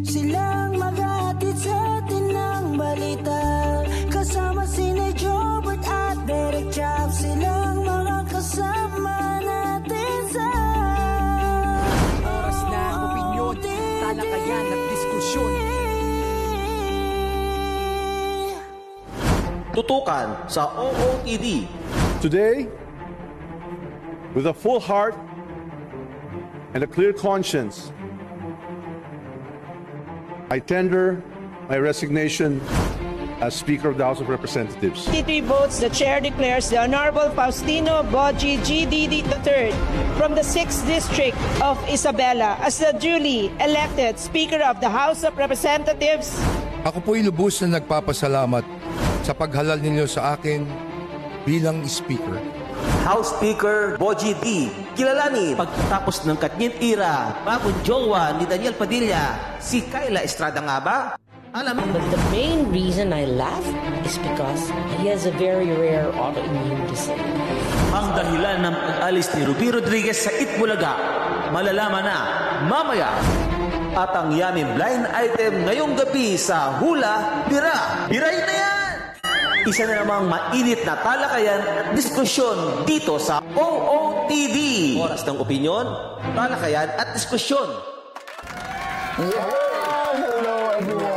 Silang maghahatid sa atin ng balita. Kasama sina Jobert at Derek Chap. Silang mga kasama natin sa oras na opinyon, talakayan at diskusyon. Tutukan sa OOTD. Today, with a full heart and a clear conscience, I tender my resignation as Speaker of the House of Representatives. 53 votes, the Chair declares the Honorable Faustino Boji GDD III from the 6th District of Isabela as the duly elected Speaker of the House of Representatives. Ako po'y lubos na nagpapasalamat sa paghalal ninyo sa akin bilang Speaker. House Speaker Boji D. Kilalanin pagkatapos ng Katnit era, bagong jowa ni Daniel Padilla, si Kyla Estrada nga ba? Alam mo, but the main reason I laugh is because he has a very rare autoimmune disease. Ang dahilan ng pag-alis ni Ruby Rodriguez sa Itbulaga, malalaman na mamaya. At ang yamin blind item ngayong gabi sa Hula Bira. Biray na yan! Isa na namang mainit na talakayan at diskusyon dito sa OOTD. Oras ng opinyon, talakayan at diskusyon. Hello everyone!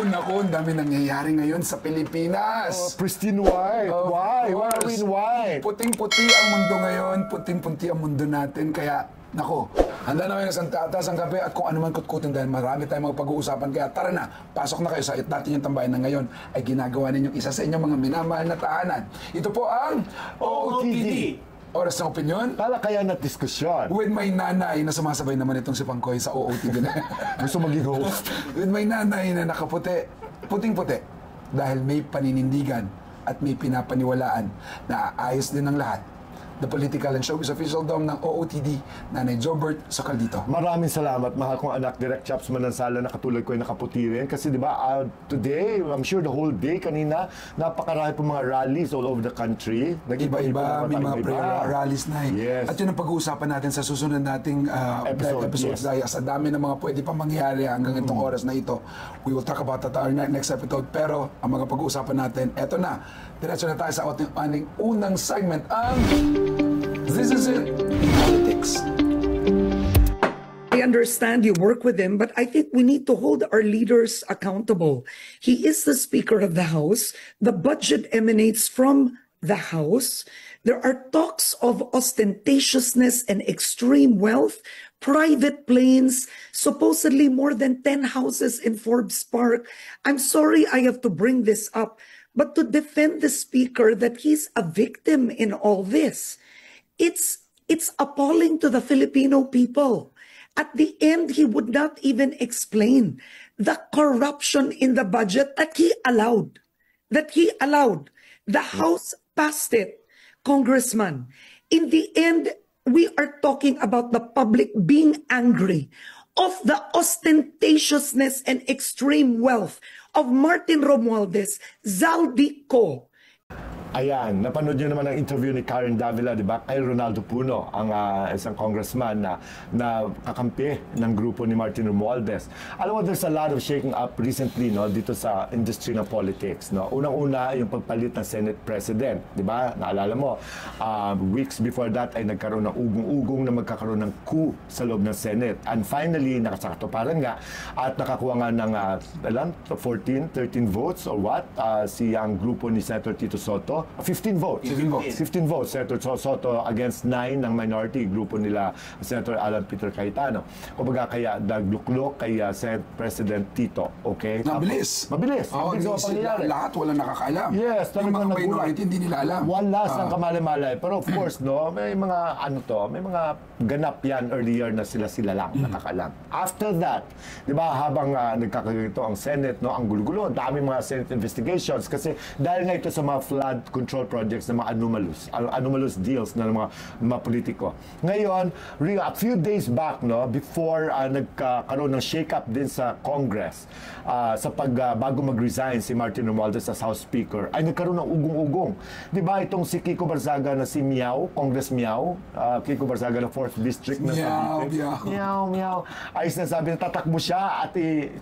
Naku, ang dami nangyayari ngayon sa Pilipinas. Pristine white. Why? Why are we in white? Puting-puti ang mundo ngayon. Puting-puti ang mundo natin. Kaya, naku, handa na kayo ng tatas, ang kape at kung ano man kutkutin dahil marami tayong mga pag-uusapan. Kaya tara na, pasok na kayo sa natin yung tambayan na ngayon ay ginagawa ninyong isa sa inyong mga minamahal na tahanan. Ito po ang OOTD. Oras ng opinyon. Talakayan at diskusyon. With my nanay na sumasabay naman itong si Pangkoy sa OOTD na. Gusto maging host. With my nanay na nakaputi, puting-puti. Dahil may paninindigan at may pinapaniwalaan na aayos din ng lahat. The Political and Showbiz Official Dome ng OOTD, Nanay Jobert Socaldito. Maraming salamat, mahal kong anak, Direk Chaps Manansala, na katulad ko ay nakaputi rin. Kasi di ba, today, I'm sure the whole day, kanina, napakarami po mga rallies all over the country. Iba-iba, may mga prayer rallies na eh. Yes. At yun ang pag-uusapan natin sa susunod nating episodes. Yes. Sa dami ng mga pwede pang mangyari hanggang itong oras na ito. We will talk about that our next episode. Pero, ang mga pag-uusapan natin, eto na. Diretso na tayo sa ating unang segment, ang This Is It, Politics. I understand you work with him, but I think we need to hold our leaders accountable. He is the Speaker of the House. The budget emanates from the House. There are talks of ostentatiousness and extreme wealth, private planes, supposedly more than 10 houses in Forbes Park. I'm sorry I have to bring this up, but to defend the Speaker that he's a victim in all this, it's appalling to the Filipino people. At the end, he would not even explain the corruption in the budget that he allowed. The House passed it, Congressman. In the end, we are talking about the public being angry of the ostentatiousness and extreme wealth of Martin Romualdez, Zaldico. Ayan, napanood nyo naman ang interview ni Karen Davila, di ba? Kay Ronaldo Puno, ang isang congressman na kakampi ng grupo ni Martin Romualdez. Alam mo, there's a lot of shaking up recently, no, dito sa industry ng politics, no. Unang-una, yung pagpalit ng Senate President, di ba? Naalala mo, weeks before that ay nagkaroon ng ugong-ugong na magkakaroon ng coup sa loob ng Senate. And finally, nakasakatuparan nga at nakakuha nga ng 13 votes or what? Ang grupo ni Senator Tito Soto. 15 votes. 15 votes. Senator Soto against 9 ng minority grupo nila Senator Alan Peter Cayetano. Kumbaga kaya nagluklok kay Senate President Tito. Okay? Mabilis. Mabilis. Lahat walang nakakaalam. Yes. Yung mga minority hindi nila alam. Wala sang kamalay-malay. Pero of course, no, may mga may mga ganap yan earlier na sila lang nakakaalam. After that, di ba, habang nagkakaganito ang Senate, no, ang gulo-gulo, dami mga Senate investigations kasi dahil nga ito sa mga flood control projects ng mga anomalous deals ng mga politiko. Ngayon, a few days back, no, before nagkaroon ng shake-up din sa Congress, bago mag-resign si Martin Romualdez as House Speaker, ay nagkaroon ng ugong-ugong. Di ba itong si Kiko Barzaga na si Miao, Congress Miao, Kiko Barzaga ng 4th District na Miao. Ay sinasabi na tatakbo siya at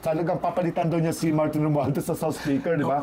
talagang papalitan daw niya si Martin Romualdez as House Speaker, di ba?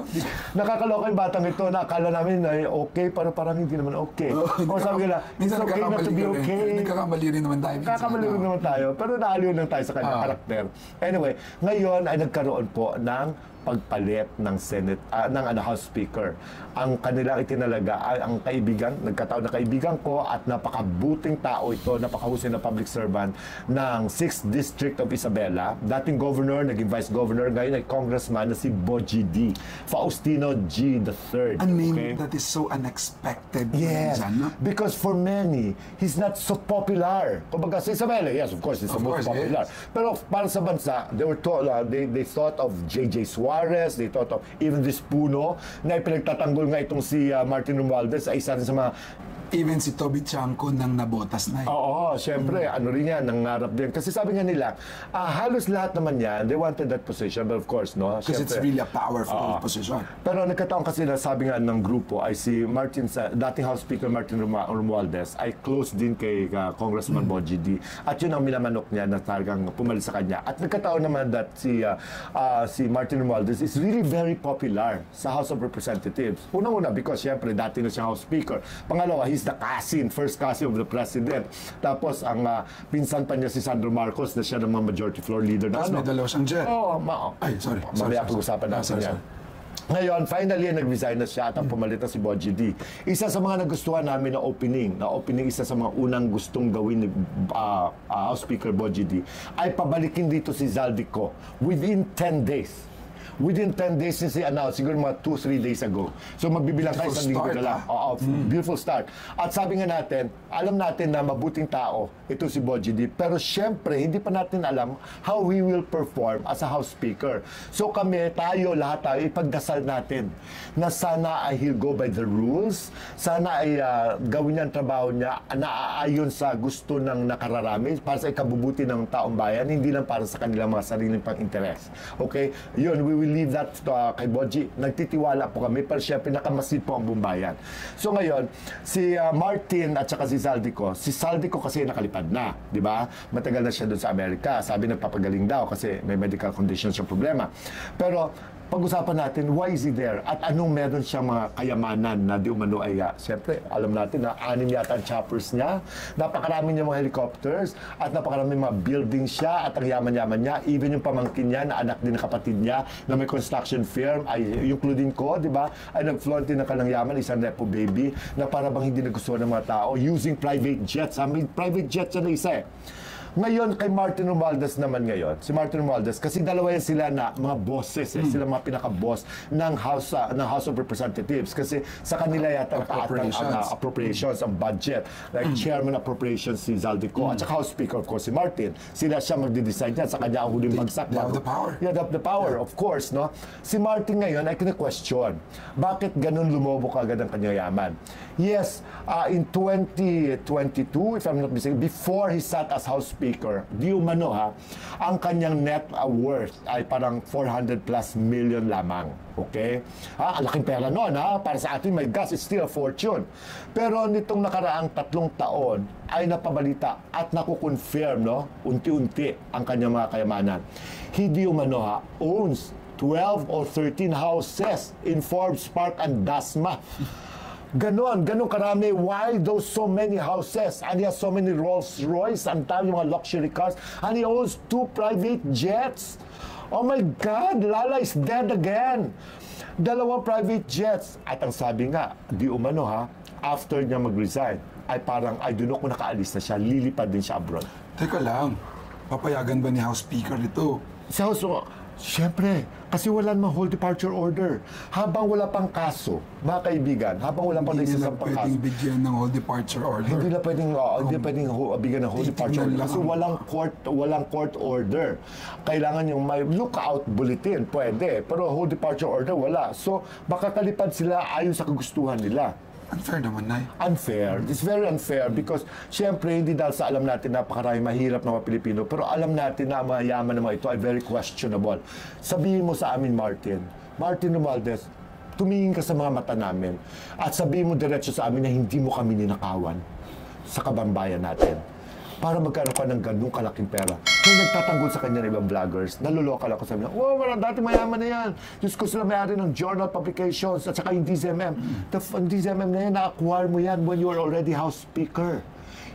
Nakakaloka yung batang ito na akala namin ay okay, pero parang hindi naman okay. O sabi nila, it's okay not to be okay. Nagkakamali rin naman tayo. Nagkakamali rin naman tayo, pero naaliw lang tayo sa kanyang karakter. Anyway, ngayon ay nagkaroon po ng pagpalit ng Senate, ng House Speaker. Ang kanilang itinalaga ay ang kaibigan, nagkataon na kaibigan ko at napakabuting tao ito, napakahusay na public servant ng 6th District of Isabela, dating governor, naging vice governor, ngayon ay congressman na si Boji D. Faustino G. III. A name that is so unexpected. Yes, because for many, he's not so popular. Kumbaga sa Isabela, yes, of course, he's the most popular. Pero para sa bansa, they thought of J.J. Suarez, they thought of even this Puno, na ipinagtatanggol nga itong si Martin Romualdez ay isa rin sa mga even si Toby Chanco nang nabotas na. Oo, syempre, ano rin yan, nangarap din. Kasi sabi nga nila, halos lahat naman yan, they wanted that position, but of course, no? Because it's really a powerful position. Pero nagkataon kasi na sabi nga ng grupo ay si Martin, dating House Speaker Martin Romualdez ay close din kay Congressman Boji D. At yun ang minamanok niya na talagang pumalit sa kanya. At nagkataon naman that si Martin Romualdez is really very popular sa House of Representatives. Unang-una, because syempre, dati na siyang House Speaker. Pangalawa, he's the first cousin of the President. Tapos, ang pinsan pa niya si Sandro Marcos na siya naman majority floor leader. Tapos may dalawa siyang jet. Ay, sorry. Mamaya pag-usapan natin yan. Ngayon, finally, nag-resign na siya at ang pumalit na si Boji D. Isa sa mga nagustuhan namin na opening, isa sa mga unang gustong gawin ni House Speaker Boji D, ay pabalikin dito si Zaldico within 10 days. Within 10 days since i-announce, siguro mga 2-3 days ago. So magbibilang tayo sa linggo na lang. Beautiful start. At sabi nga natin, alam natin na mabuting tao ito si Boji D. Pero syempre, hindi pa natin alam how he will perform as a House Speaker. So tayo, lahat tayo, ipagdasal natin na sana ay he'll go by the rules, sana ay gawin niya ang trabaho niya na aayon sa gusto ng nakararami, para sa ikabubuti ng taong bayan, hindi lang para sa kanilang mga sariling pang-interes. Okay? Yun, we will leave that kay Boji. Nagtitiwala po kami, pero syempre nakamasid po ang bumbayan. So ngayon, si Martin at saka si Zaldico kasi nakalipad na, di ba? Matagal na siya doon sa Amerika. Sabi nagpapagaling daw kasi may medical conditions siyang problema. Pero pag-usapan natin, why is he there? At anong meron siyang mga kayamanan na di umano ay, siyempre, alam natin na 6 yata ang choppers niya, napakarami niya mga helicopters, at napakarami mga buildings siya, at ang yaman-yaman niya, even yung pamangkin niya, na anak din ng kapatid niya, na may construction firm, ay including ko, di ba, ay nag-flaunt din ng kalang yaman, isang nepo baby, na para bang hindi nagustuhan ng mga tao, using private jets. May private jets siya na isa eh. Ngayon, kay Martin Romualdez naman ngayon, si Martin Romualdez, kasi dalawa yan sila na mga bosses, sila mga pinaka-boss ng House of Representatives. Kasi sa kanila yata ang appropriations, ang budget. Like Chairman Appropriations si Zaldico, at saka House Speaker, of course, si Martin. Sila siya magde-decide yan, sa kanya ang huling bagsak. They have the power. Yeah, they have the power, of course, no? Si Martin ngayon ay kina-question, bakit ganun lumobo kagad ang kanyang yaman? Yes, in 2022, if I'm not mistaken, before he sat as House Speaker, di umano ang kanyang net worth ay parang 400+ million lamang. Okay? Ang laking pera noon, para sa atin, my gosh, it's still a fortune. Pero nitong nakaraang 3 taon ay napabalita at nakukonfirm, no? Unti-unti ang kanyang mga kayamanan. Hindi umano owns 12 or 13 houses in Forbes Park and Dasma. Ganon karami. Why those so many houses? And he has so many Rolls Royce, ang dami mga luxury cars, and he owns 2 private jets. Oh my God, Lala is dead again. 2 private jets. At ang sabi nga, di umano after niya mag-resign, ay parang, I don't know kung nakaalis na siya, lilipad din siya abroad. Teka lang, papayagan ba ni House Speaker ito? Siyempre, kasi wala namang whole departure order. Habang wala pang kaso, mga kaibigan, habang wala pang Hindi nila nagsasang pang kaso, pwedeng bigyan ng whole departure order. hindi na pwedeng, bigyan ng whole departure order. titignan Kasi lang. walang court order. Kailangan yung may lookout bulletin, pwede. Pero whole departure order, wala. So, makakalipad sila ayon sa kagustuhan nila. Unfair naman, Nay. Unfair. It's very unfair because siyempre hindi dahil sa alam natin napakarami mahirap na mga Pilipino, pero alam natin na ang mga yaman na mga ito ay very questionable. Sabihin mo sa amin, Martin Romualdez, tumingin ka sa mga mata namin at sabihin mo diretso sa amin na hindi mo kami ninakawan sa kabambayan natin para magkaroon ka ng ganung kalaking pera. Kaya nagtatanggol sa kanya ng ibang vloggers, naluloka lang ko sa nila, wala, dati mayaman na yan. Diyos ko, sila may-ari ng journal publications at saka yung DZMM. Yung DZMM na yan, na-acquire mo yan when you were already House Speaker.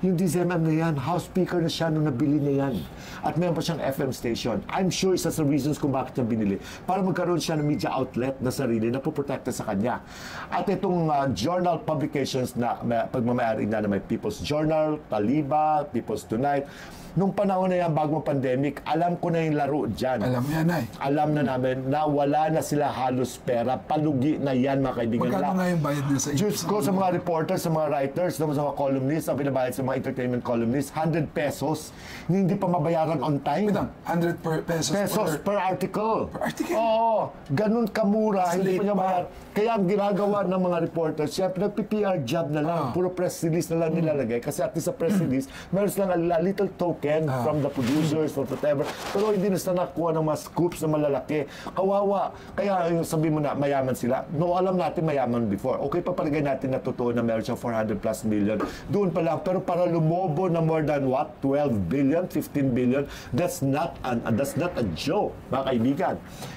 Yung DZMM na yan, House Speaker na siya nung nabili niya yan. At meron pa siyang FM station. I'm sure isa sa reasons kung bakit niya binili. Para magkaroon siya ng media outlet na sarili na puprotekta sa kanya. At itong journal publications na pagmamayari na may People's Journal, Taliba, People's Tonight, nung panahon na yan, bago pandemic, alam ko na yung laro dyan. Alam yan, Nay. Alam na namin na wala na sila halos pera. Palugi na yan, mga kaibigan. Magkano nga yung bayad niya sa Diyos ko, sa mga reporters, sa mga writers, sa mga columnists, ang pinabayad sa mga entertainment columnists, 100 pesos. Hindi pa mabayaran on time. 100 pesos per article. Per article? Oo. Ganun kamura. Mas Hindi late pa niya pa. bayar. Kaya ang ginagawa ng mga reporters, syempre nagpi-PR job na lang. Puro press release na lang nilalagay. Kasi at least sa press release, meron silang a little token from the producers or whatever. Pero hindi na sila nakuha ng mga scoops na malalaki. Kawawa. Kaya yung sabi mo na mayaman sila. No, alam natin mayaman before. Okay, papalagay natin na totoo na meron siyang 400 plus million. Doon pa lang. Pero para lumobo na more than what? 12 billion? 15 billion? That's not a joke, mga kaibigan.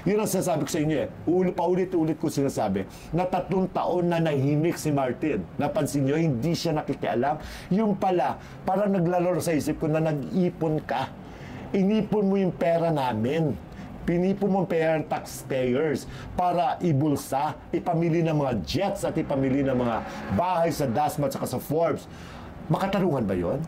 Yun ang sinasabi ko sa inyo eh. Paulit-ulit ko sinasabi na 3 taon na nahimik si Martin. Napansin nyo, hindi siya nakikialam. Yung pala, parang naglalaro sa isip ko na nag-ipon ka. Inipon mo yung pera namin. Pinipon mo ang pera ng taxpayers para ibulsa, ipamili ng mga jets at ipamili ng mga bahay sa Dasma at saka sa Forbes. Makatarungan ba yon?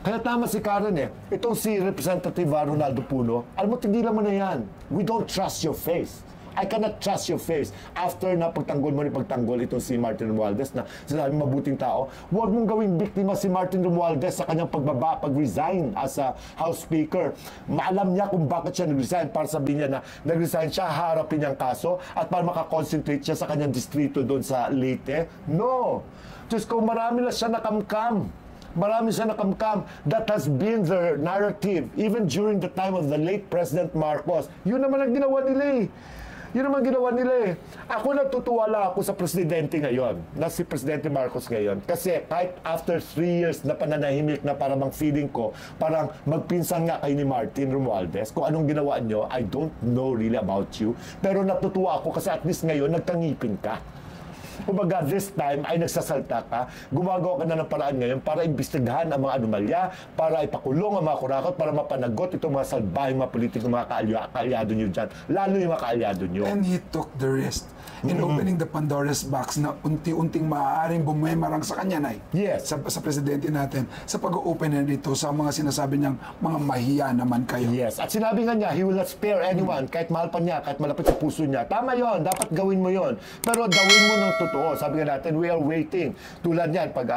Kaya tama si Karen eh. Itong si Representative Ronaldo Puno, alam mo, tigilan mo na yan. We don't trust your face. I cannot trust your face. After na pagtanggol mo ni pagtanggol itong si Martin Romualdez na sinabi mabuting tao, huwag mong gawing biktima si Martin Romualdez sa kanyang pag-resign as a House Speaker. Maalam niya kung bakit siya nag-resign para sabihin niya na nag-resign siya, harapin niyang kaso at para makakonsentrate siya sa kanyang distrito doon sa Leyte. No! Diyos ko, marami na siya nakamkam. Marami siya nakamkam. That has been their narrative even during the time of the late President Marcos. Yun naman ang ginawa nila eh. Yun naman ginawa nila eh. Ako natutuwa lang ako sa presidente ngayon, na si Presidente Marcos ngayon. Kasi kahit after 3 years na pananahimik na parang feeling ko, parang magpinsan nga kayo ni Martin Romualdez. Kung anong ginawa nyo, I don't know really about you. Pero natutuwa ako kasi at least ngayon nagtangipin ka. Kumbaga, this time ay nagsasalta ka, gumagawa ka na ng paraan ngayon para imbestigahan ang mga anomalya, para ipakulong ang mga kurakot, para mapanagot itong mga salbahing mga politikong mga kaalyado nyo dyan, lalo yung mga kaalyado nyo. And he took the risk in opening the Pandora's box na unti-unting maaaring bumemarang sa kanya, Nay. Yes. Sa presidente natin, sa pag-open na nito, sa mga sinasabi niyang mga mahiya naman kayo. Yes. At sinabi nga niya, he will not spare anyone, kahit mahal pa niya, kahit malapit sa puso niya. Tama yon, dapat gawin mo yon. Pero gawin mo ng totoo. Sabi nga natin, we are waiting. Tulad niyan, pag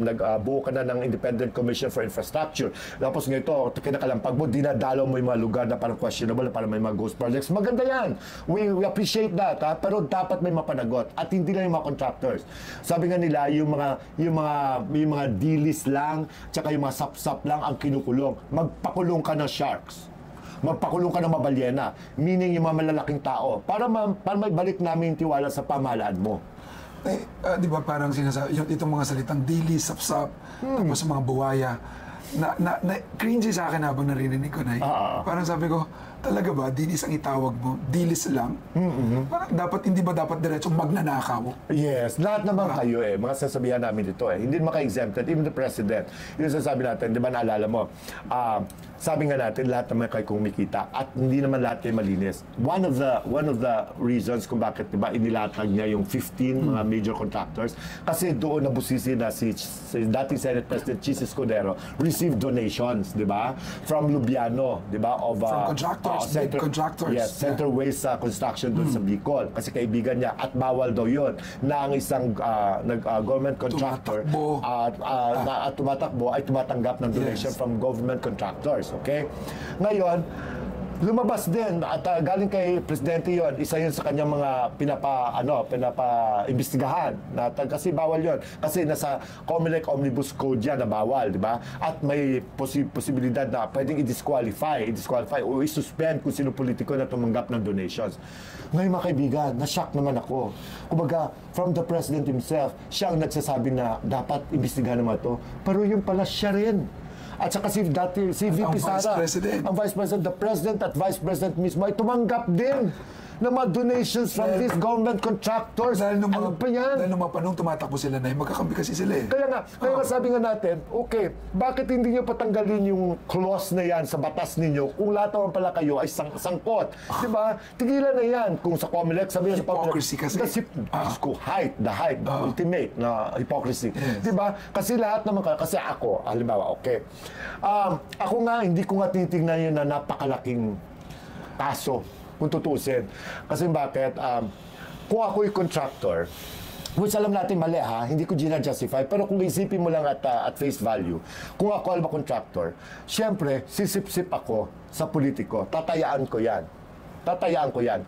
nagbuo ka na ng Independent Commission for Infrastructure. Tapos ngayon, kinakalampag mo, dinadalaw mo yung mga lugar na parang questionable, na parang may mga ghost projects. Maganda yan. We appreciate that, ha? Pero dapat may mapanagot. At hindi lang yung mga contractors. Sabi nga nila, yung mga dilis lang, tsaka yung mga sap-sap lang ang kinukulong. Magpakulong ka ng sharks. Magpakulong ka ng mabalyena. Meaning yung mga malalaking tao. Para may balik namin yung tiwala sa pamahalaan mo. Di ba parang sinasabi, itong mga salitang dili, sap-sap, tapos mga buwaya, na cringy sa akin habang naririnig ko na parang sabi ko, talaga ba, dilis ang itawag mo? Dilis lang? Parang hindi ba dapat diretso magnanakaw? Yes, lahat naman kayo eh. Mga sasabihan namin dito eh. Hindi naman ka-exempted, even the president. Yung sasabi natin, di ba naalala mo, sabi nga natin, lahat naman kayo kumikita at hindi naman lahat kayo malinis. One of the reasons kung bakit, di ba, inilatag niya yung 15 mga major contractors kasi doon nabusisi na si dating Senate President Chis Escudero, received donations, di ba? From Lubiano, di ba? Of, From contractors, big contractors. Yes, Centerways Construction doon sa Bicol. Kasi kaibigan niya at bawal daw yun na ang isang government contractor at tumatakbo ay tumatanggap ng donation from government contractors. Okay? Ngayon, lumabas din at galing kay presidente yon, isa yun sa kanyang mga pinapa-imbestigahan kasi bawal yon kasi nasa COMELEC Omnibus Code yan na bawal, di ba? At may posibilidad na pwedeng i-disqualify o i-suspend kung sino politiko na tumanggap ng donations. Ngayon mga kaibigan, na-shock naman ako. Kumbaga, from the president himself, siya ang nagsasabi na dapat imbestigahan naman ito, pero yung pala siya rin. At saka si VP Sara, ang Vice President, the President at Vice President mismo ay tumanggap din ng mga donations from these government contractors. Dahil nung ano pa yan? Dahil nung mga panong tumatakbo sila na magkakampi kasi sila eh. Kaya nga, sabi nga natin, okay, bakit hindi nyo patanggalin yung clause na yan sa batas ninyo kung lahat naman pala kayo ay sangkot? Diba? Tigilan na yan. Kung sa COMELEC, sabi sa hypocrisy kasi. The height, ultimate na hypocrisy. Yes. Diba? Kasi lahat naman, kasi ako, halimbawa, okay. Ako nga, hindi ko nga tinitingnan yun na napakalaking kaso kung tutusin. Kasi bakit? Kung ako'y contractor, which alam natin mali ha, hindi ko gina-justify, pero kung isipin mo lang at face value, kung ako alam contractor, syempre, sisip-sip ako sa politiko, tatayaan ko yan.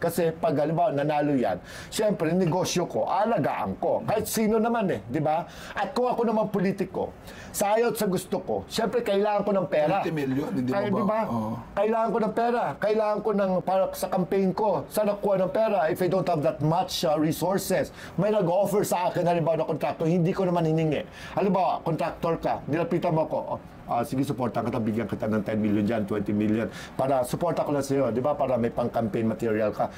Kasi pag halimbawa nanalo yan, syempre, negosyo ko, alagaan ko. Kahit sino naman di ba? At kung ako naman politiko, sa ayaw at sa gusto ko, syempre, kailangan ko ng pera. 20 million, hindi mo ba? Diba? Kailangan ko ng pera. Kailangan ko para sa campaign ko. Saan nakuha ng pera? If I don't have that much resources, may nag-offer sa akin, halimbawa na contractor, hindi ko naman hiningi. Halimbawa, contractor ka, nilapitan mo ko, sige, supportan kita, bigyan kita ng 10 million dyan, 20 million. Para supportan ko lang sa'yo, di ba? Para may pang-campaign material ka.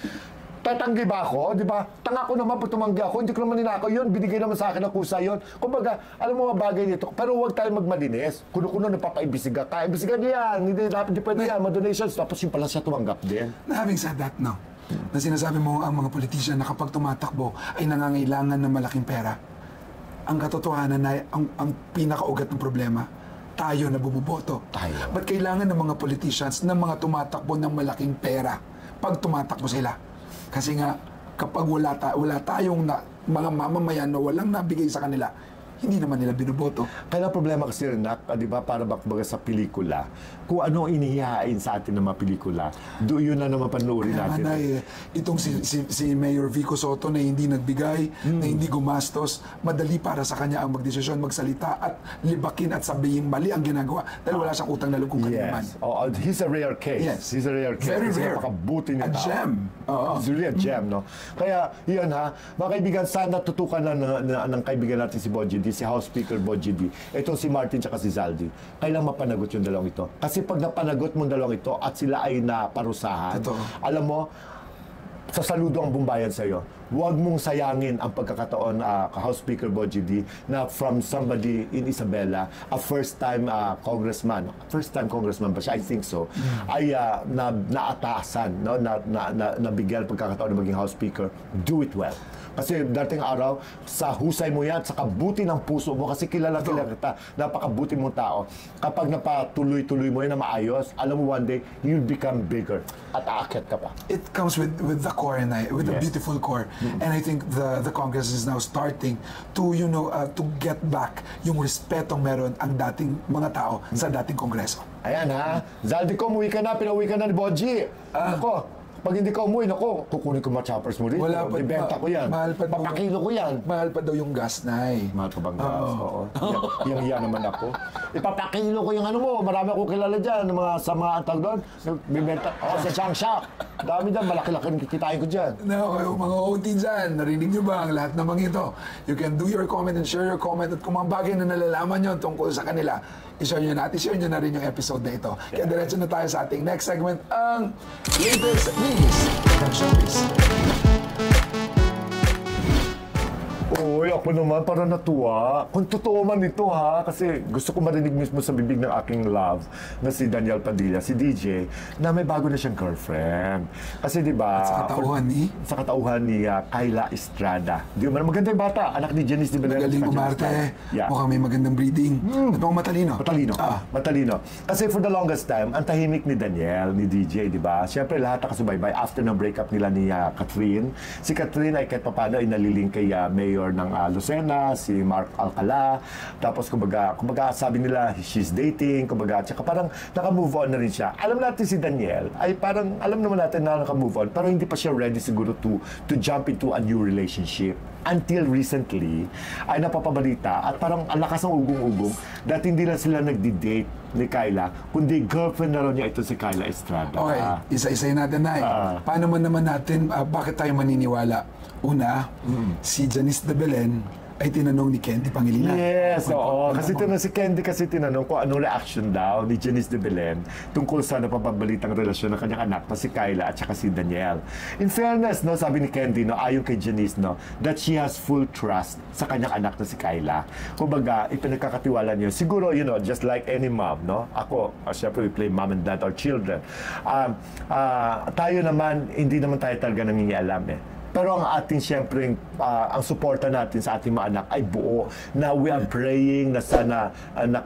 Tatanggi ba ako? Di ba? Tanga ko naman, tumanggi ako. Hindi ko naman ninakaw yun. Binigay naman sa akin ng kusa yun. Kumbaga, alam mo mga bagay nito. Pero huwag tayo magmalinis. Kuno-kuno napapaibisiga ka. Ibisiga niyan. Hindi pwede yan. Donations. Tapos yung pala siya tumanggap din. Having said that, no? Na sinasabi mo ang mga politician na kapag tumatakbo ay nangangailangan ng malaking pera. Ang katotohanan na ang pinakaugat ng problema, tayo na bumuboto. Ba't kailangan ng mga politicians ng mga tumatakbo ng malaking pera pag tumatakbo sila? Kasi nga, kapag wala tayong mga mamamayan na walang nabigay sa kanila, hindi naman nila binuboto. Kaya problema kasi rin, di ba, para bakbaga sa pelikula, kung ano inihihain sa atin ng mga pelikula, yun na naman panuorin natin. Itong si Mayor Vico Soto na hindi nagbigay, na hindi gumastos, madali para sa kanya ang magdesisyon, magsalita at libakin at sabihin mali ang ginagawa dahil wala siyang utang na loob kung kanina man. He's a rare case. Yes. He's a rare case. Very rare. Makabuti niya. A gem. He's really a gem, no? Kaya, yun ha, mga kaibigan, sana tutukan ng kaibigan natin si Boji D, si House Speaker Boji D. Itong si Martin tsaka si Zaldi. Kailang mapanagot yung dalawang ito. Kasi pag napanagot mong dalawang ito at sila ay naparusahan, alam mo, sasaludo ang bumbayan sa iyo. Huwag mong sayangin ang pagkakataon, House Speaker Boji D, na from somebody in Isabela, a first-time congressman ba siya? I think so. Ay naatasan, no? Nabigyan pagkakataon na maging House Speaker. Do it well. Kasi dating araw, sa husay mo yan, sa kabuti ng puso mo, kasi kilala kita, napakabuti mong tao. Kapag napatuloy-tuloy mo yan na maayos, alam mo one day, you'll become bigger at aakyat ka pa. It comes with the core and with the beautiful core. And I think the Congress is now starting to, to get back yung respetong meron ang dating mga tao sa dating Kongreso. Ayan ha, Zaldi ko, umuwi ka na, pinauwi ka na ni Boji. Ako, pag hindi ka umuwi, kukunin ko mga choppers mo rito. Wala pa, ibenta ko yan. Papakilo ko yan. Mahal pa daw yung gas, Nay. Mahal pa bang gas? Oo. Yang naman ako. Ipapakilo ko yung ano mo. Marami akong kilala dyan. Mga sama ang tag doon. Bibenta. Sa Changsha. Dami dyan. Malaki-laki kikitain ko dyan. Mga OT dyan. Narinig nyo ba ang lahat ng mga ito? You can do your comment and share your comment. At kung mga bagay na nalalaman nyo tungkol sa kanila, i-share nyo na at i-share nyo na rin yung episode na ito. Kaya diretso na tayo sa ating next segment, ang latest news from showbiz. Uy, ako naman parang natuwa. Kung totoo man ito ha, kasi gusto ko marinig mismo sa bibig ng aking love na si Daniel Padilla, si DJ, na may bago na siyang girlfriend. Kasi di ba? At sa katauhan ni? Sa katauhan ni Kyla Estrada. Di ba? Maganda yung bata. Anak ni Janice Di Belen. Magaling umarte. Yeah. Mukhang may magandang breeding. At mukhang matalino. Matalino. Kasi for the longest time, ang tahimik ni Daniel, ni DJ, di ba? Siyempre lahat nakasubaybay after ng breakup nila ni Catherine. Si Catherine ay kahit papano ay naliling kay Mayor ng Lucena, si Mark Alcala. Tapos kumbaga sabi nila she's dating, kumbaga tsaka parang naka-move on na rin siya. Alam natin si Daniel ay parang alam naman natin na naka-move on pero hindi pa siya ready siguro to jump into a new relationship. Until recently, ay napapabalita at parang ang lakas ng ugong-ugong dahil hindi lang sila nagdi-date ni Kyla, kundi girlfriend na raw niya ito si Kyla Estrada. Okay, isa-isayin natin na paano man naman natin, bakit tayo maniniwala? Una, si Janice De Belen ay tinanong ni Candy Pangilinan. Yes, oo. Kasi si Candy kasi tinanong kung anong reaction daw ni Janice De Belen tungkol sa napapabalitang relasyon ng kanyang anak na si Kyla at saka si Daniel. In fairness, no, sabi ni Candy, no, ayon kay Janice, no, that she has full trust sa kanyang anak na si Kyla. Kumbaga, ipinagkakatiwala niyo. Siguro, just like any mom, no? Ako, syempre, we play mom and dad or children. Tayo naman, hindi naman tayo talaga nangingialam Pero ang ating siyempre, ang suporta natin sa ating mga anak ay buo na we are praying na sana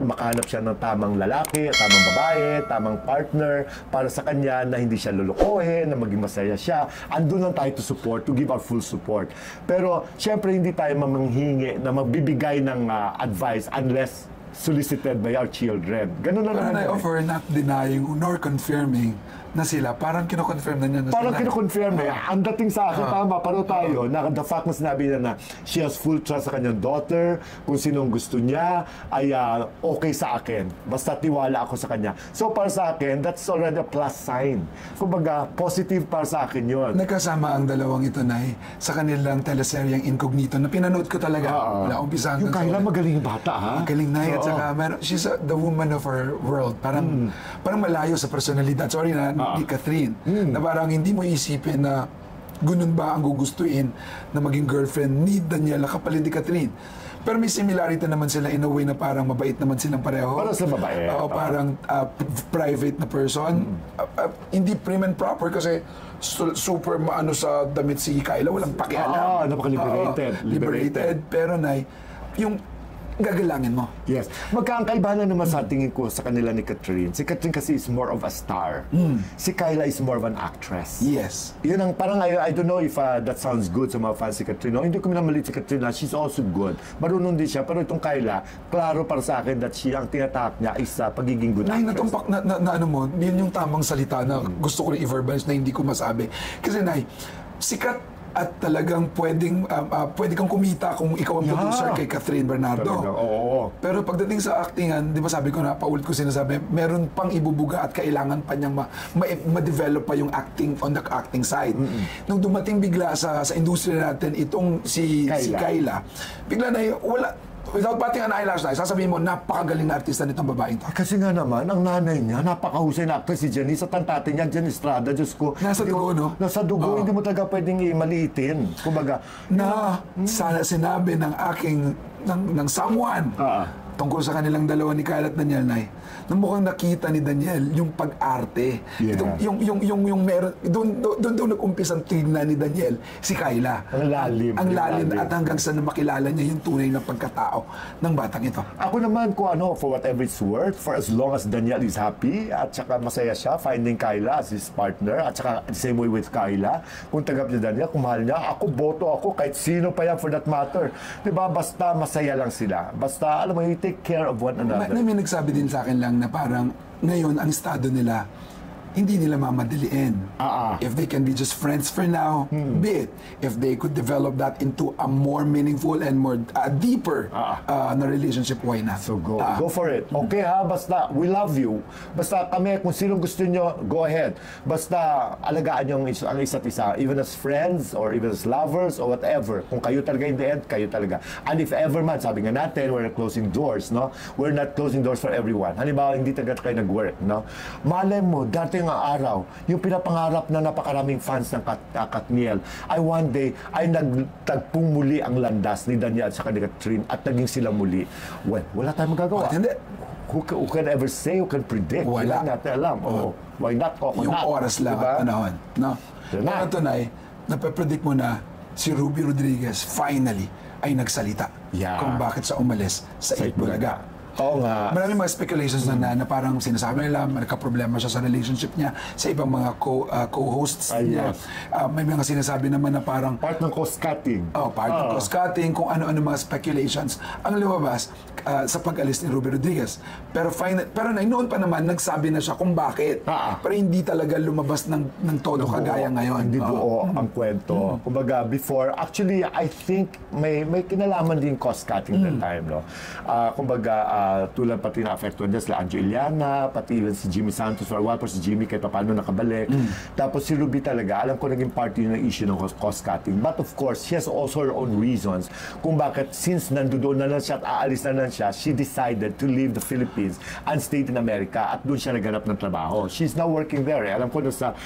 makahanap siya ng tamang lalaki, tamang babae, tamang partner para sa kanya na hindi siya lulukohin, na maging masaya siya. Andun lang tayo to support, to give our full support. Pero siyempre hindi tayo mamanghingi na magbibigay ng advice unless solicited by our children. Ganun na naman. I offer not denying nor confirming na sila, parang kino-confirm na niya na parang sila. kino-confirm Ang dating sa akin, tama, pareho tayo, na the fact na sinabi niya na she has full trust sa kanyang daughter, kung sinong gusto niya, ay okay sa akin. Basta tiwala ako sa kanya. So, para sa akin, that's already a plus sign. Kumbaga, positive para sa akin yun. Nagkasama ang dalawang ito, Nay, sa kanilang teleseryeng Incognito na pinanood ko talaga. Wala umpisa yung Kyla, magaling yung bata, ha? Magaling, Nay. At saka, she's the woman of her world. Parang malayo sa personalidad. Sorry na, ni Catherine. Na parang hindi mo isipin na ganun ba ang gugustuin na maging girlfriend ni Daniela kapalit ni Catherine. Pero may similarity naman sila in a way na parang mabait naman silang pareho. Parang sila mabait. Parang private na person. Hindi prim and proper kasi super maano sa damit si Kyla. Walang pakialam. Napaka-liberated. Liberated. Pero Nay, yung gagalangin mo. Yes. Magkakaibahan naman sa tingin ko sa kanila ni Catherine. Si Catherine kasi is more of a star. Si Kyla is more of an actress. Yes. Yun ang parang I don't know if that sounds good sa mga fans si Catherine. No? Hindi ko minamalit si Catherine. She's also good. Marunong din siya. Pero itong Kyla, klaro para sa akin that ang tinatak niya is pagiging good actress. Natumpak na ano mo, yun yung tamang salita na gusto ko rin i-verbalize na hindi ko masabi. Kasi Nay, sikat at talagang pwede kang kumita kung ikaw ang producer kay Catherine Bernardo. Talaga, oo. Pero pagdating sa actingan, di ba sabi ko na, paulit ko sinasabi, meron pang ibubuga at kailangan pa niyang ma-develop pa yung acting on the acting side. Nung dumating bigla sa industriya natin, itong si Kyla, bigla na wala, without batting an eyelash na, sasabihin mo, napakagaling na artista nitong babaeng to. Kasi nga naman, ang nanay niya, napakahusay na actress si Janice. At ang tatay niya, Janice Estrada, Diyos ko. Nasa dugo, no? Nasa dugo, hindi mo talaga pwedeng maliitin. Kumbaga, sana sinabi ng aking, ng someone, tungkol sa kanilang dalawa ni Kyla at Daniel, Nay, na mukhang nakita ni Daniel yung pag-arte. Yeah. Yung meron, doon nag-umpisang tignan ni Daniel si Kyla. Ang lalim. Ang lalim at hanggang sa makilala niya yung tunay na pagkatao ng batang ito. Ako naman kung for whatever it's worth, for as long as Daniel is happy at saka masaya siya finding Kyla as his partner at saka the same way with Kyla, kung tagap niya Daniel, kung mahal niya, boto ako kahit sino pa yan for that matter. Diba? Basta masaya lang sila. Basta, alam mo, you take care of one another. May nagsabi din sa akin lang na parang ngayon ang estado nila hindi nila mamadaliin. If they can be just friends for now, be it. If they could develop that into a more meaningful and more deeper na relationship, why not? So go for it. Okay basta we love you. Basta kami, kung sino gusto nyo, go ahead. Basta alagaan nyo ang isa't isa, even as friends or even as lovers or whatever. Kung kayo talaga in the end, kayo talaga. And if ever man, sabi nga natin, we're not closing doors, no? We're not closing doors for everyone. Halimbawa, hindi talaga kayo nag-work, no? Malay mo, dati darating ang araw, yung pinapangarap na napakaraming fans ng Katniel, ay one day, ay nagtagpong muli ang landas ni Daniel at saka ni Catherine at naging sila muli. Well, wala tayong magagawa. Hindi. Who can ever say, who can predict? Wala. Hindi natin alam. Why not? Yung oras lang at panahon. No? Pero tunay, napapredict mo na si Ruby Rodriguez finally ay nagsalita kung bakit sa umalis sa Itbulaga. Oo nga. Maraming mga speculations na parang sinasabi nila, nagka-problema siya sa relationship niya sa ibang mga co-hosts niya. Yes. May mga sinasabi naman na parang part ng cost-cutting. Part ng cost-cutting, kung ano-ano mga speculations ang lumabas sa pag-alis ni Ruby Rodriguez. Pero noon pa naman, nagsabi na siya kung bakit. Pero hindi talaga lumabas ng todo kagaya ngayon. Hindi buo ang kwento. Kumbaga, before, actually, I think may kinalaman din cost-cutting that time. No? Kumbaga, tulad pati na-affectuan niya sila Anjo Iliana, pati even si Jimmy Santos for a while, pero si Jimmy kahit paano nakabalik. Tapos si Ruby talaga, alam ko naging part yun ng issue ng cost-cutting. But of course, she has also her own reasons kung bakit since nandoon na lang siya at aalis na lang siya, she decided to leave the Philippines and stay in America at doon siya naghanap ng trabaho. She's now working there. Alam ko nasa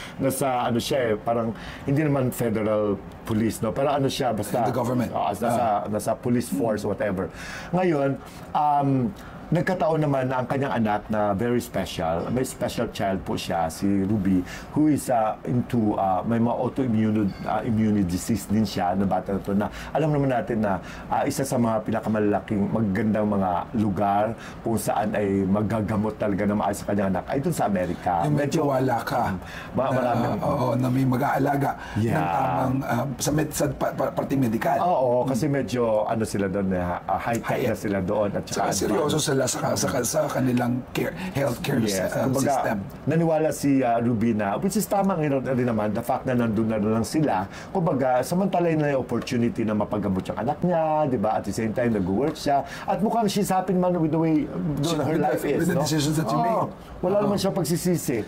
ano siya parang hindi naman federal police, no? Pero ano siya, basta the government. Nasa police force, whatever. Ngayon, nagkataon naman na ang kanyang anak na very special, may special child po siya, si Ruby, who is into, may mga autoimmune disease din siya na bata na to, na alam naman natin na isa sa mga pinakamalaking magagandang mga lugar kung saan ay magagamot talaga na maayos sa kanyang anak ay dun sa Amerika. Yung medyo wala ka. Na may mag-aalaga ng tamang sa parting medikal. Oo, kasi medyo ano sila doon, high-tech na sila doon. At saka seryoso sila sa kanilang healthcare system. Naniwala si Ruby na, which is tama rin naman, the fact na nandun na lang sila, kumbaga, samantalay na yung opportunity na mapagamot yung anak niya, di ba? At the same time, nag-work siya. At mukhang she's happy man with the way her life is. With the decisions that you made. Wala naman siya pagsisisi.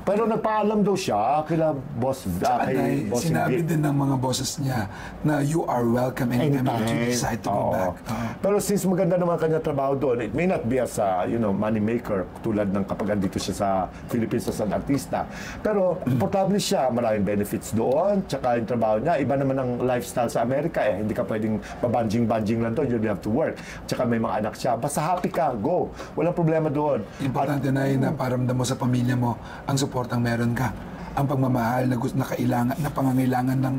Pero nagpaalam daw siya kila boss, kay boss sinabi din ng mga bosses niya na you are welcome anytime you decide to go back. Pero since maganda naman kanya trabaho doon, it may not be as a money maker tulad ng kapag andito siya sa Philippines as an artista. Pero importante siya, maraming benefits doon, tsaka yung trabaho niya, iba naman ang lifestyle sa Amerika eh. Hindi ka pwedeng pabanjing-banjing lang doon, you have to work. Tsaka may mga anak siya. Basta happy ka, go. Walang problema doon. Importante na paramdam mo sa pamilya mo ang suportang meron ka, ang pagmamahal na pangangailangan ng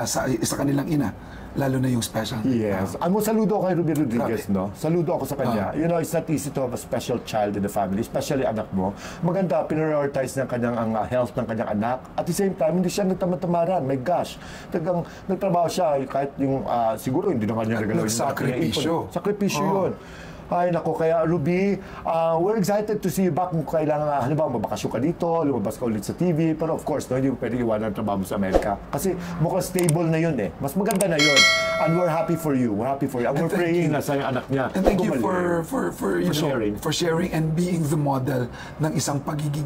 sa kanilang ina, lalo na yung special. Yes. Saludo ako kay Ruby Rodriguez, no? Saludo ako sa kanya. It's not easy to have a special child in the family, especially anak mo. Maganda, prioritize ng kanyang health ng kanyang anak. At the same time, hindi siya nagtamad-tamaran. My gosh. Talagang nagtrabaho siya, kahit yung, siguro hindi na kanya regalawin. Sakripisyo yun. Ay, nako, kaya Ruby, we're excited to see you back kung kailangan, halimbawa, mabakasyon ka dito, lumabas ka ulit sa TV, pero of course, hindi mo pwede iwanan ang trabaho mo sa Amerika. Kasi mukhang stable na yun eh. Mas maganda na yun. And we're happy for you. We're happy for you. And we're praying na sa anak niya. And thank you for sharing and being the model ng isang pagiging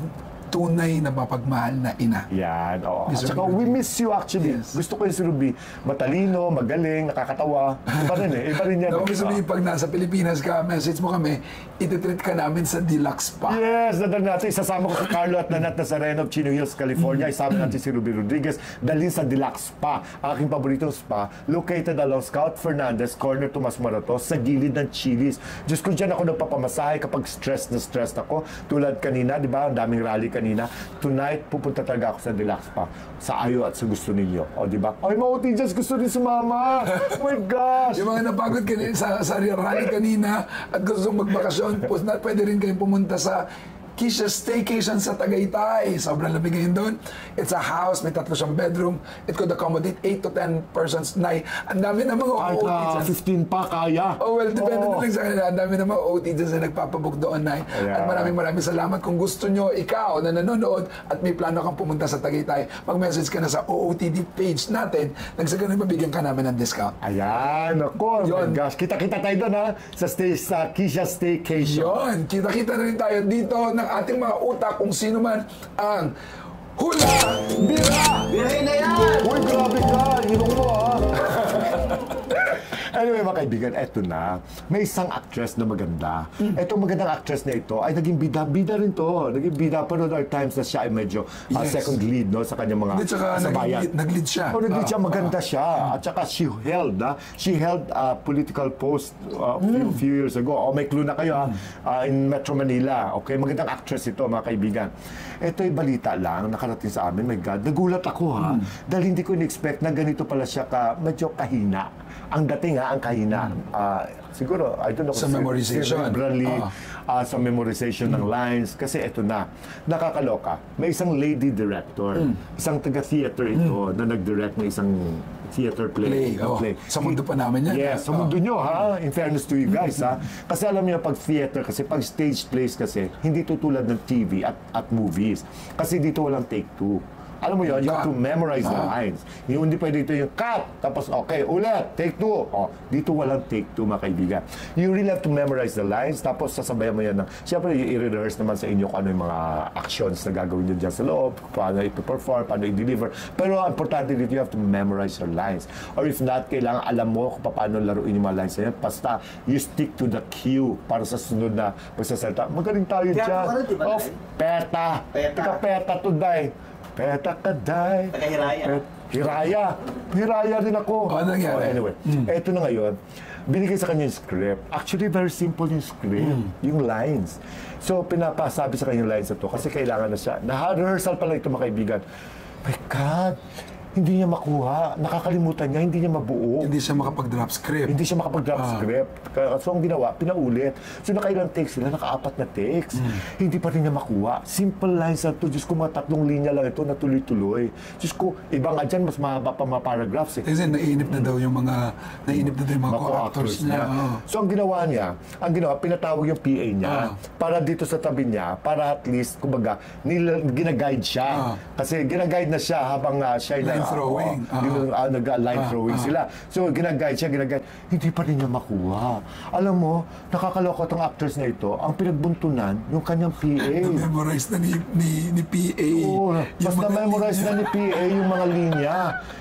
tunay na mapagmahal na ina. Yan, oo. At saka, we miss you actually. Yes. Gusto ko yung si Ruby, matalino, magaling, nakakatawa. Iba rin eh. Iba rin yan. Sabihin, pag nasa Pilipinas ka, message mo kami, ititreat ka namin sa Deluxe Spa. Yes, dadal natin. Isasama ko si Carlo at Nanat Nazareno of Chino Hills, California. Isama natin si Ruby Rodriguez. Dalhin sa Deluxe Spa. Ang aking paboritong spa, located along Scout Fernandez, corner Tomas Morato, sa gilid ng Chili's. Diyos ko, dyan ako nagpapamasahe kapag stressed ako. Tulad kanina, di ba? Ang daming rally kanina. Tonight, pupunta talaga ako sa Deluxe Spa. Sa ayo at sa gusto ninyo. O, di ba? Ay, mga utijas, gusto din sumama. Oh my gosh! Yung mga napagod kanina sa rally kanina at gusto magbakasyon, pwede rin kayong pumunta sa Kisha Staycation sa Tagaytay. Sobrang lamig ngayon doon. It's a house, may 3 siyang bedroom. It could accommodate 8 to 10 persons. Ang dami na mga OT. 15 pa kaya. Oh, well, depende na lang sa kanila. Ang dami na mga OT dyan na nagpapabook doon, Nay. At maraming salamat. Kung gusto nyo, ikaw na nanonood at may plano kang pumunta sa Tagaytay, mag-message ka na sa OOTD page natin. Nagsagano'y mabigyan ka namin ng discount. Ayan, ako. Oh my gosh. Kita-kita tayo doon, ha? Sa Kisha Staycation. Yun. Kita-kita na rin tayo dito ng ating mga utak kung sino man ang hula! Bira! Birahin na yan! Uy, grabe ka! Ilong mo, ha? Anyway, mga kaibigan, eto na. May isang actress na maganda. Etong magandang actress na ito ay naging bida rin to. Naging bida, pero there are times na siya ay medyo second lead, no, sa kanyang mga kasabayan. Nag-lead siya. Nag-lead siya, maganda siya. At saka she held a political post few years ago. May clue na kayo, in Metro Manila. Okay, magandang actress ito, mga kaibigan. Ito'y balita lang, nakarating sa amin. My God, nagulat ako dahil hindi ko in-expect na ganito pala siya medyo kahina. Ang dating ang kahina. Siguro, I don't know. Sa memorization. Sa memorization ng lines. Kasi ito na, nakakaloka. May isang lady director, isang taga-theater ito na nag-direct ng isang theater play. Sa mundo pa namin yan. Yes, sa mundo nyo, ha? In fairness to you guys, ha? Kasi alam niyo, pag theater, kasi pag stage plays kasi, hindi tutulad ng TV at movies. Kasi dito walang take two. Alam mo yun, you have to memorize the lines. Hindi pwede dito yung cut, tapos okay, ulit, take two. Dito walang take two, mga kaibigan. You really have to memorize the lines, tapos sasabayan mo yan siyempre, i-rehearse naman sa inyo kung ano yung mga actions na gagawin nyo dyan sa loob, paano i-perform, paano i-deliver. Pero ang importante dito, you have to memorize your lines. Or if not, kailangan alam mo kung paano laruin yung mga lines na yan. Basta, you stick to the cue para sa sunod na pagsasalita. Magaling tayo dyan. Of peta. Peta today. Peta kaday. Hiraya rin ako. Anyway, eto na ngayon. Binigay sa kanya yung script. Actually, very simple yung script. Yung lines. So, pinapasabi sa kanya yung lines na to kasi kailangan na siya. Rehearsal pala ito, mga kaibigan. My God! Hindi niya makuha. Nakakalimutan niya, hindi niya mabuo. Hindi siya makapag-drop script. Script. So, ang ginawa, pinaulit. So, nakailang takes sila, naka-4 na takes. Hindi pa rin niya makuha. Simple lines na ito. Diyos ko, mga 3 linya lang ito na tuloy-tuloy. Diyos ko, iba nga dyan, mas mahaba pa mga paragraphs. Kasi naiinip na daw yung mga co-actors niya. So, ang ginawa, pinatawag yung PA niya para dito sa tabi niya, para at least, kumbaga, ginaguide siya. Kasi ginaguide na siya habang siya ay line throwing. Nag-line throwing sila. So, ginaguide. Hindi pa rin niya makuha. Alam mo, nakakaloka itong actors na ito, ang pinagbuntunan, yung kanyang PA. Na-memorize na ni PA. Oo, mas na-memorize na ni PA yung mga linya.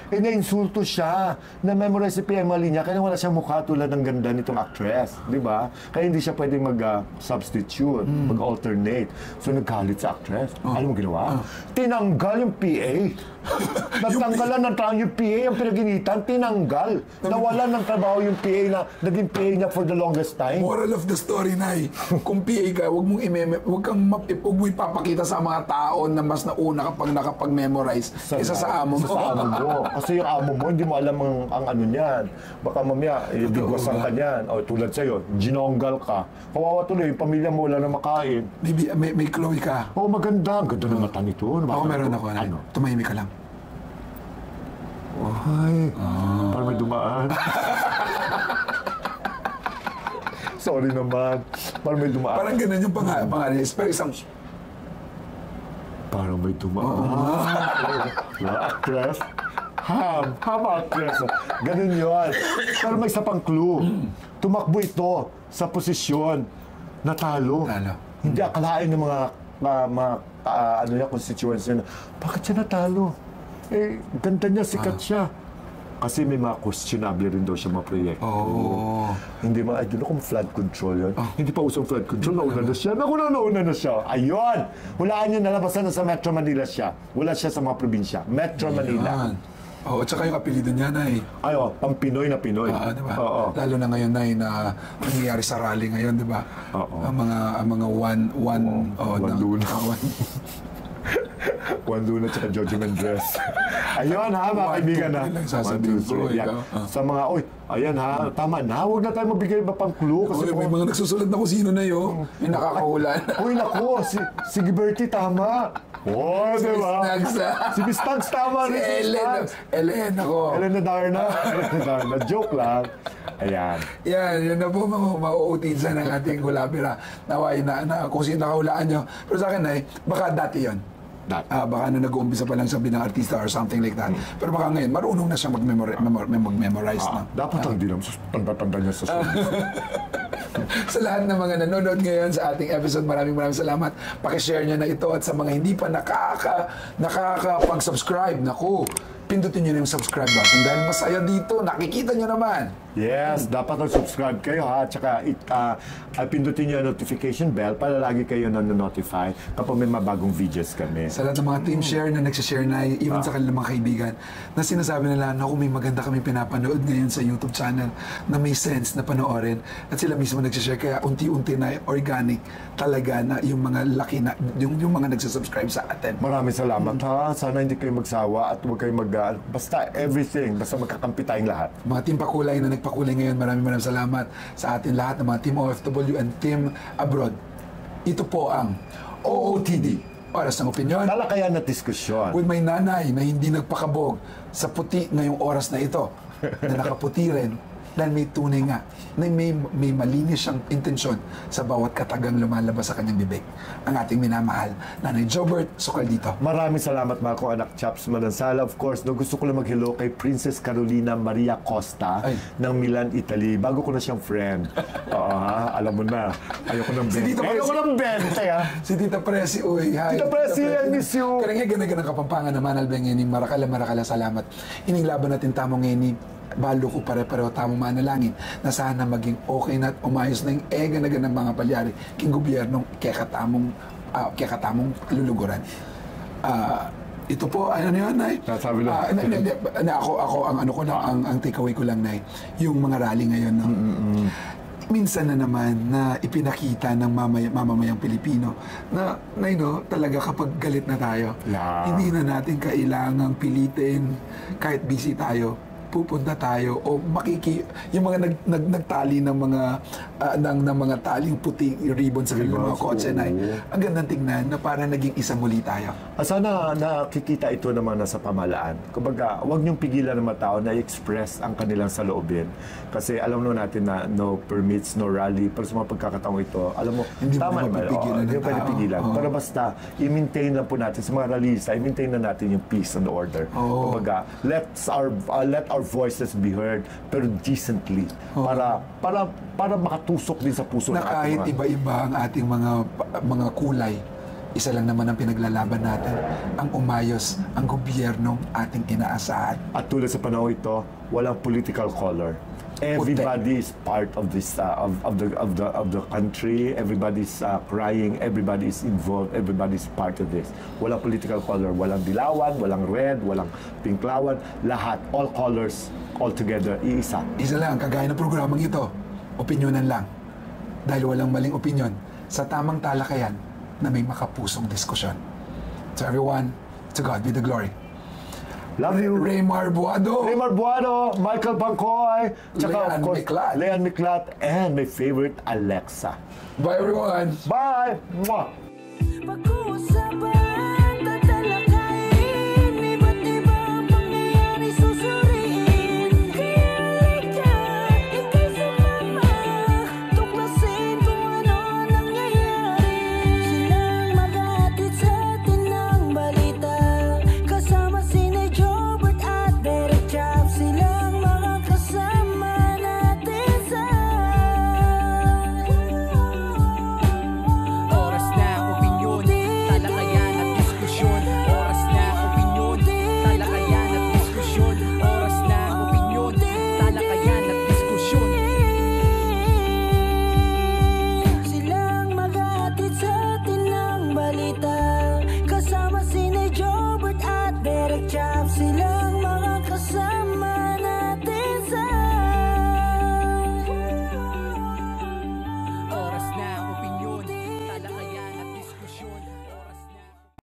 Na-insulto siya. Na-memorize si PA yung mga linya, kaya wala siyang mukha tulad ng ganda nitong actress. Di ba? Kaya hindi siya pwedeng mag-substitute, mag-alternate. So, naggalit sa actress. Alam mo ginawa? Tinanggal yung PA. Nagtanggalan ng trabaho yung PA, ang pinaginitan, tinanggal. Nawalan ng trabaho yung PA na naging PA niya for the longest time. Moral of the story, Nay. Kung PA ka, huwag mong ipapakita sa mga tao na mas nauna kapag nakapag-memorize isa sa amo mo. Kasi yung amo mo, hindi mo alam ang ano niyan. Baka mamaya, bigwasan ka niyan. O tulad sa'yo, ginonggal ka. Kawawa tuloy, yung pamilya mo wala na makain. May Chloe ka. Maganda. Ganda ng mata nito. Ako meron ako. Ano? Tumahimik ka lang. Ay, parang may dumaan. Sorry naman. Parang may dumaan. Parang ganun yung pangalan. Pero isang... Parang may dumaan. Actress. Actress. Ganun yun. Pero may isa pang clue. Tumakbo ito sa posisyon na talo. Hindi akalain ng mga constituents niya. Bakit siya natalo? Ganda niya, sikat siya. Kasi may mga questionable rin daw siya mga proyekto. Hindi I don't know kung flood control yun. Hindi pa usong flood control, nauna na siya. Ayun! Hulaan niyo na lang, basta nasa Metro Manila siya. Wala siya sa mga probinsya. Metro Manila. At saka yung apelido niya, Nay. Pang Pinoy na Pinoy. Diba? Lalo na ngayon, Nay, na nangyayari sa rally ngayon, di ba? Ang mga one Juan Luna at Jojo Mendres. Ayun ha, mga kaibigan ha. Sa mga, ayan ha, tama na. Huwag na tayo magbigay iba pang clue. Kasi may mga nagsusulat na kung sino na yun. May nakakahulan. Nako, si Giberty tama. Diba? Si Miss Tags tama rin. Ellen ako. Ellen na Darna. Joke lang. Ayan. Yan na po mga mauutidsan ng ating Hulabira. Naway na kung sino nakahulaan nyo. Pero sa akin ay, baka dati yun. Baka nag-uumpisa pa lang sabi ng artista or something like that. Pero baka ngayon, marunong na siya mag-memorize na. Dapat lang din. Tanda-tanda niya sa sulit. Sa lahat ng mga nanonood ngayon sa ating episode, maraming salamat. Pakishare nyo na ito at sa mga hindi pa nakakapag-subscribe, naku, pindutin nyo na yung subscribe button dahil masaya dito. Nakikita nyo naman. Yes, dapat mag-subscribe kayo ha. At saka pindutin nyo yung notification bell para lagi kayo na-notify kapag may mabagong videos kami. Sa lahat ng mga team share na nagsishare na, even sa kanilang mga kaibigan, na sinasabi nila, naku, may maganda kami pinapanood ngayon sa YouTube channel na may sense na panoorin. At sila mismo nagsishare, kaya unti-unti na organic talaga na yung mga laki na, yung mga nagsasubscribe sa atin. Maraming salamat ha. Sana hindi kayo magsawa at huwag kayo basta everything, basta magkakampi tayong lahat. Mga team Pakulay na nagpakulay ngayon, maraming salamat sa atin lahat ng mga team OFW and team abroad. Ito po ang OOTD, Oras ng Opinyon. Talakayan at diskusyon. With my nanay na hindi nagpakabog sa puti ngayong oras na ito, na nakaputi rin dahil may tunay nga na may malinis siyang intensyon sa bawat katagang lumalabas sa kanyang bibig. Ang ating minamahal, Nanay Jobert Sukal dito. Maraming salamat mga ko anak Chaps Manansala. Of course, gusto ko lang mag-hello kay Princess Carolina Maria Costa ng Milan, Italy. Bago ko na siyang friend. Oo ha, alam mo na. Ayoko ng 20. Ayoko ng 20 ha. Si Tita Presi, uy. Hi. Tita Presi, I miss you. Karangay ganagan ng Kapampangan naman, Albeng, marakala, salamat. Ining laban natin tamong ngayon balo ko pare-pareho tamang manalangin na sana maging okay na at umayos na yung ng mga palyari king gobyernong kekatamong luluguran. Ito po, ano na yan, Nay? Sabi lang. Ako, ang takeaway ko lang, Nay, yung mga rally ngayon, no? Minsan na naman na ipinakita ng mamamayang Pilipino na talaga kapag galit na tayo, hindi na natin kailangang pilitin kahit busy tayo, pupunta tayo o yung mga nagtali ng mga taling puting ribbon sa kanilang mga kotse na ang gandang tingnan na parang naging isa muli tayo. Sana nakikita ito naman nasa pamahalaan. Kumbaga, huwag niyong pigilan ng mga tao na i-express ang kanilang saloobin. Kasi alam natin na no permits, no rally, pero sa mga pagkakataong ito, alam mo, hindi tama naman. Hindi mo pwede pigilan. Pero basta, i-maintain lang po natin sa mga rallies, i-maintain na natin yung peace and order. Kumbaga, let our voices be heard, pero decently, para makatusok din sa puso na kahit iba-iba ang ating mga kulay, isa lang naman ang pinaglalaban natin, ang umayos ang gobyernong ating inaasahan. At tulad sa panahon ito, walang political color. Everybody is part of this of the country. Everybody's crying. Everybody's involved. Everybody's part of this. Walang political color. Walang dilawan, walang red, walang pinklawan. Lahat, all colors, all together, iisa. Isa lang, kagaya ng programang ito, opinyonan lang. Dahil walang maling opinyon sa tamang talakayan na may makapusong diskusyon. To everyone, to God be the glory. Love you. Raymar Buado, Michael Bangkoy, tsaka of course, Leanne Miklat, and my favorite, Alexa. Bye everyone. Bye! Mwah! Pag-uusapan